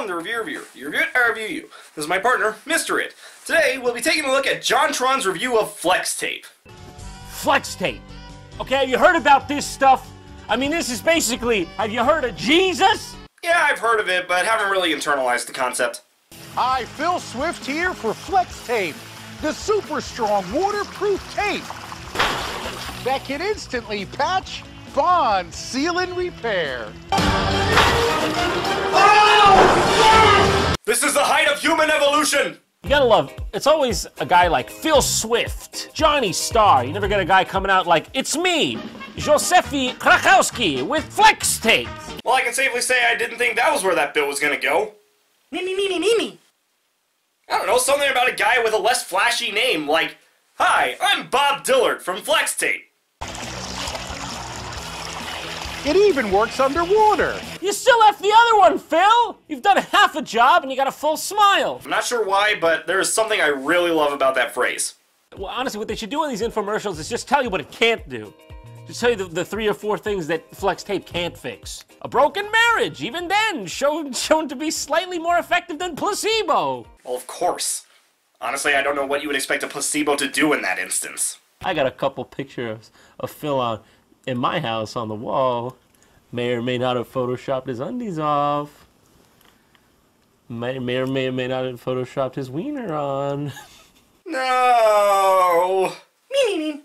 I'm the reviewer. You review it, I review you. This is my partner, Mr. It. Today, we'll be taking a look at JonTron's review of Flex Tape. Flex Tape. Okay, have you heard about this stuff? I mean, this is basically, have you heard of Jesus? Yeah, I've heard of it, but haven't really internalized the concept. Hi, Phil Swift here for Flex Tape, the super strong waterproof tape that can instantly patch, bond, seal, and repair. Oh! This is the height of human evolution! You gotta love, it's always a guy like Phil Swift, Johnny Starr. You never get a guy coming out like, it's me, Józefi Krakowski with Flex Tape. Well, I can safely say I didn't think that was where that bill was gonna go. Me. I don't know, something about a guy with a less flashy name, like, hi, I'm Bob Dillard from Flex Tape. It even works underwater. You still left the other one, Phil! You've done half a job and you got a full smile. I'm not sure why, but there is something I really love about that phrase. Well, honestly, what they should do in these infomercials is just tell you what it can't do. Just tell you the 3 or 4 things that Flex Tape can't fix. A broken marriage, even then, shown to be slightly more effective than placebo. Well, of course. Honestly, I don't know what you would expect a placebo to do in that instance. I got a couple pictures of Phil in my house on the wall. May or may not have photoshopped his undies off. May or may not have photoshopped his wiener on. No! Me.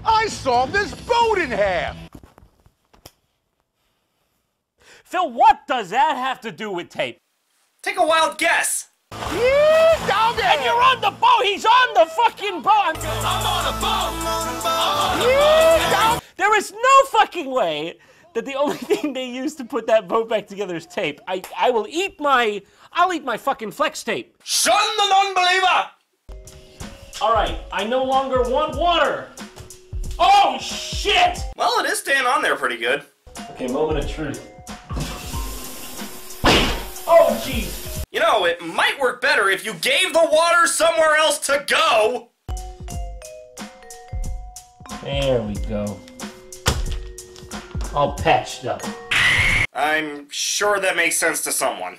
I sawed this boat in half. Phil, what does that have to do with tape? Take a wild guess. Yeah, down there. And you're on the boat! He's on the fucking boat! I'm on a boat! Yeah, down. There is no fucking way that the only thing they use to put that boat back together is tape. I'll eat my fucking Flex Tape. Shun the non-believer! Alright, I no longer want water. Oh, shit! Well, it is staying on there pretty good. Okay, moment of truth. Oh, jeez. You know, it might work better if you gave the water somewhere else to go! There we go. All patched up. I'm sure that makes sense to someone.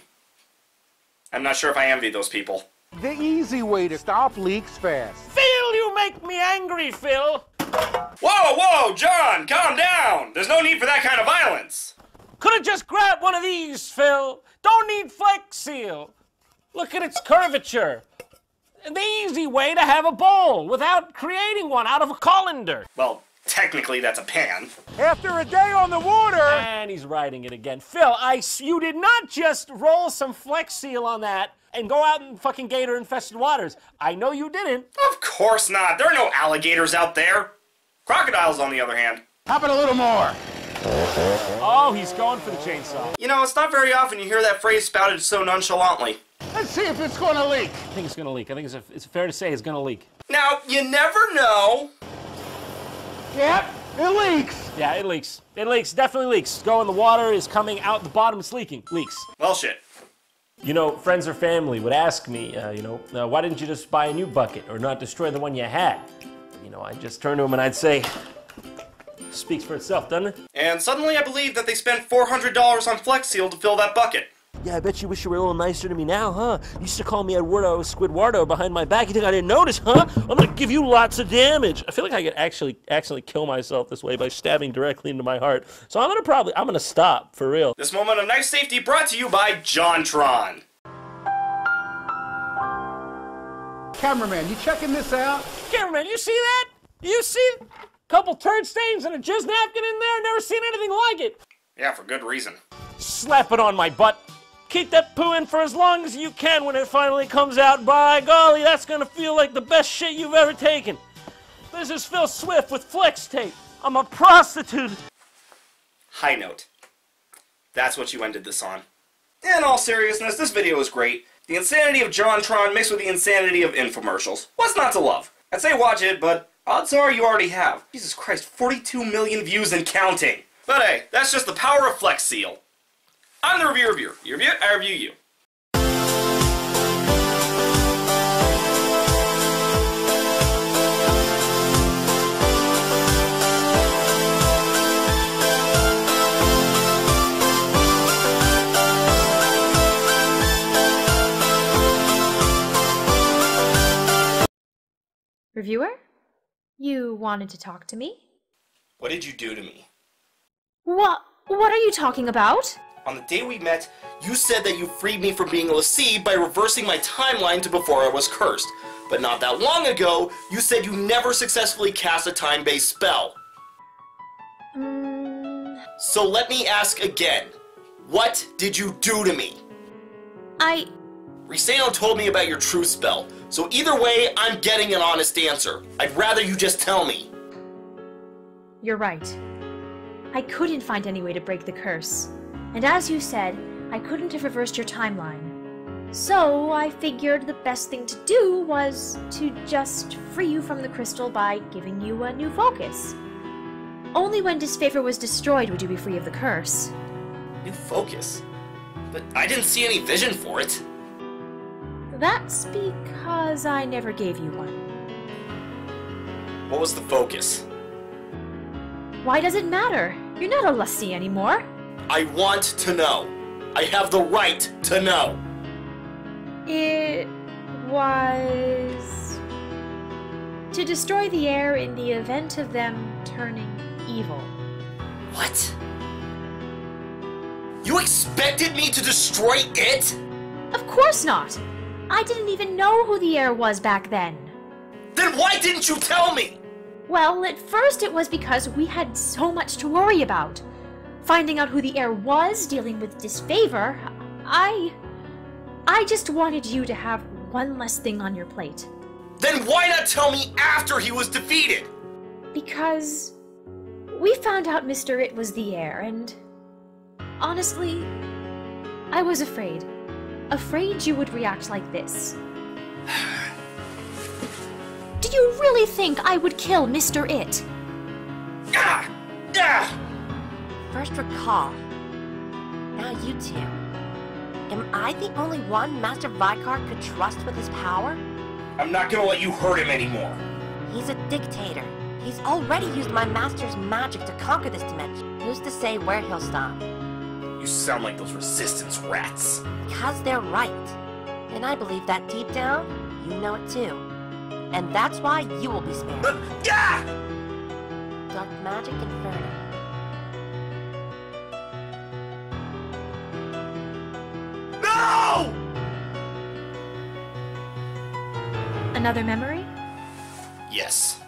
I'm not sure if I envy those people. The easy way to stop leaks fast. Phil, you make me angry, Phil! Whoa, John, calm down! There's no need for that kind of violence! Could've just grabbed one of these, Phil. Don't need Flex Seal. Look at its curvature. The easy way to have a bowl without creating one out of a colander. Well, technically that's a pan. After a day on the water. And he's riding it again. Phil, you did not just roll some Flex Seal on that and go out in fucking gator-infested waters. I know you didn't. Of course not. There are no alligators out there. Crocodiles, on the other hand. How about a little more? Oh, he's going for the chainsaw. You know, it's not very often you hear that phrase spouted so nonchalantly. Let's see if it's going to leak. I think it's going to leak. I think it's fair to say it's going to leak. Now, you never know. Yep, it leaks. Yeah, it leaks. It leaks. Definitely leaks. Go in the water is coming out the bottom. It's leaking. Leaks. Well, shit. You know, friends or family would ask me, why didn't you just buy a new bucket or not destroy the one you had? You know, I'd just turn to them and I'd say, speaks for itself, doesn't it? And suddenly I believe that they spent $400 on Flex Seal to fill that bucket. Yeah, I bet you wish you were a little nicer to me now, huh? You used to call me Eduardo Squidwardo behind my back. You think I didn't notice, huh? I'm gonna give you lots of damage. I feel like I could actually kill myself this way by stabbing directly into my heart. So I'm gonna stop, for real. This moment of knife safety brought to you by JonTron. Cameraman, you checking this out? Cameraman, you see that? You see a couple turd stains and a jizz napkin in there? Never seen anything like it. Yeah, for good reason. Slap it on my butt. Keep that poo in for as long as you can. When it finally comes out, by golly, that's gonna feel like the best shit you've ever taken. This is Phil Swift with Flex Tape. I'm a prostitute. High note. That's what you ended this on. In all seriousness, this video is great. The insanity of JonTron mixed with the insanity of infomercials. What's not to love? I'd say watch it, but odds are you already have. Jesus Christ, 42 million views and counting. But hey, that's just the power of Flex Seal. I'm the reviewer. You review it, I review you. Reviewer? You wanted to talk to me? What did you do to me? What are you talking about? On the day we met, you said that you freed me from being able to see by reversing my timeline to before I was cursed. But not that long ago, you said you never successfully cast a time-based spell. So let me ask again. What did you do to me? Riseno told me about your true spell, so either way, I'm getting an honest answer. I'd rather you just tell me. You're right. I couldn't find any way to break the curse. And as you said, I couldn't have reversed your timeline. So I figured the best thing to do was to just free you from the crystal by giving you a new focus. Only when disfavor was destroyed would you be free of the curse. New focus? But I didn't see any vision for it. That's because I never gave you one. What was the focus? Why does it matter? You're not a lassie anymore. I want to know. I have the right to know. It was to destroy the heir in the event of them turning evil. What? You expected me to destroy it? Of course not. I didn't even know who the heir was back then. Then why didn't you tell me? Well, at first it was because we had so much to worry about. Finding out who the heir was, dealing with disfavor, I just wanted you to have one less thing on your plate. Then why not tell me after he was defeated? Because we found out Mr. It was the heir, and honestly, I was afraid. Afraid you would react like this. Do you really think I would kill Mr. It? First recall. Now you two. Am I the only one Master Vicar could trust with his power? I'm not gonna let you hurt him anymore. He's a dictator. He's already used my master's magic to conquer this dimension. Who's to say where he'll stop? You sound like those resistance rats. Because they're right. And I believe that deep down, you know it too. And that's why you will be spared. Dark Magic Inferno. No! Another memory? Yes.